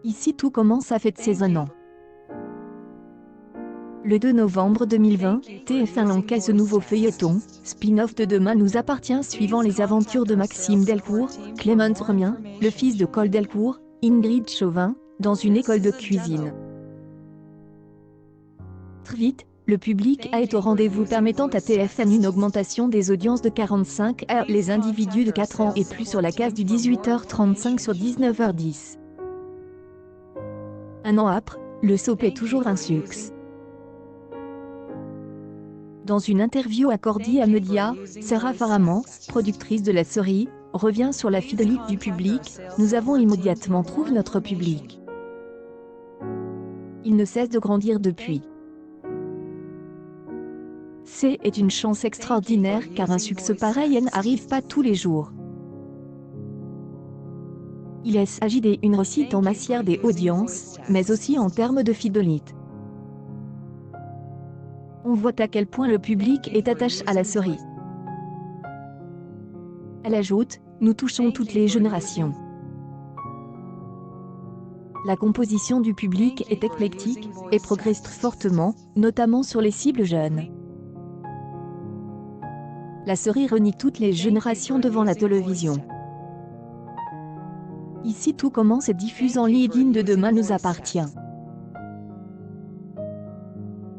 Ici tout commence à fête saisonnant. Le 2 novembre 2020, TF1 encaisse ce nouveau feuilleton, spin-off de Demain nous appartient suivant les aventures de Maxime Delcourt, Clément Remien, le fils de Cole Delcourt, Ingrid Chauvin, dans une école de cuisine. Très vite, le public a été au rendez-vous permettant à TF1 une augmentation des audiences de 45%, les individus de 4 ans et plus sur la case du 18h35 sur 19h10. Un an après, le soap est toujours un succès. Dans une interview accordée à Media, Sarah Faraman, productrice de la série, revient sur la fidélité du public. Nous avons immédiatement trouvé notre public. Il ne cesse de grandir depuis. C'est une chance extraordinaire car un succès pareil n'arrive pas tous les jours. Il s'agit d'une réussite en matière des audiences, mais aussi en termes de fidélité. On voit à quel point le public est attaché à la série. Elle ajoute, nous touchons toutes les générations. La composition du public est éclectique et progresse fortement, notamment sur les cibles jeunes. La série réunit toutes les générations devant la télévision. Ici tout commence et diffuse en ligne de Demain nous appartient.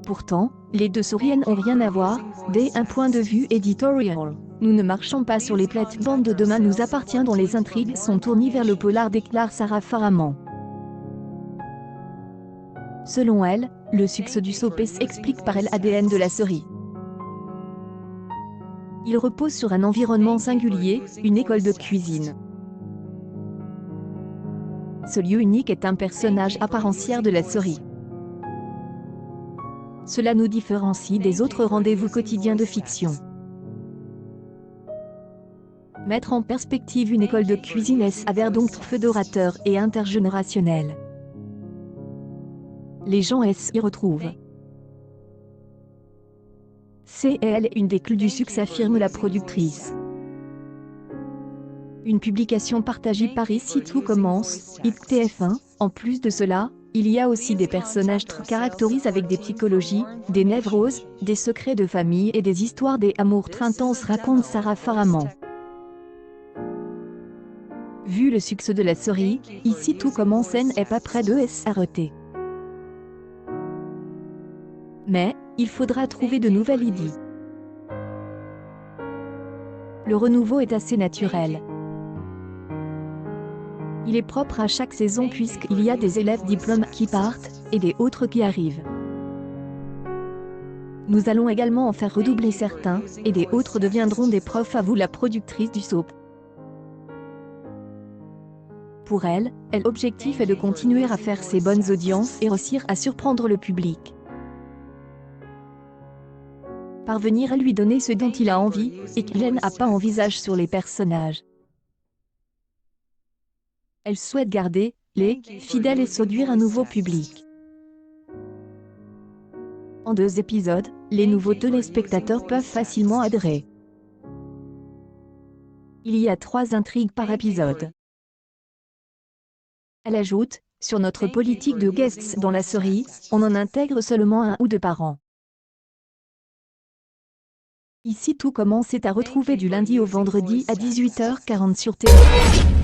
Pourtant, les deux séries n'ont rien à voir, d'un point de vue éditorial. Nous ne marchons pas sur les plates-bandes de Demain nous appartient dont les intrigues sont tournées vers le polar, déclare Sarah Faraman. Selon elle, le succès du soap s'explique par l'ADN de la série. Il repose sur un environnement singulier, une école de cuisine. Ce lieu unique est un personnage à part entière de la série. Cela nous différencie des autres rendez-vous quotidiens de fiction. Mettre en perspective une école de cuisine s'avère donc fédérateur et intergénérationnel. Les gens s'y retrouvent. C'est une des clés du succès, affirme la productrice. Une publication partagée par Ici tout commence, TF1. En plus de cela, il y a aussi des personnages très caractérisés avec des psychologies, des névroses, des secrets de famille et des histoires d'amour très intenses, raconte Sarah Faraman. Vu le succès de la série, Ici tout commence n'est pas près de s'arrêter. Mais, il faudra trouver de nouvelles idées. Le renouveau est assez naturel. Il est propre à chaque saison puisqu'il y a des élèves diplômés qui partent, et des autres qui arrivent. Nous allons également en faire redoubler certains, et des autres deviendront des profs, avoue la productrice du soap. Pour elle, l'objectif est de continuer à faire ses bonnes audiences et réussir à surprendre le public. Parvenir à lui donner ce dont il a envie, et qu'il n'a pas envisage sur les personnages. Elle souhaite garder les fidèles et séduire un nouveau public. En 2 épisodes, les nouveaux téléspectateurs peuvent facilement adhérer. Il y a 3 intrigues par épisode. Elle ajoute, sur notre politique de guests dans la série, on en intègre seulement 1 ou 2 par an. Ici tout commence à retrouver du lundi au vendredi à 18h40 sur TF1.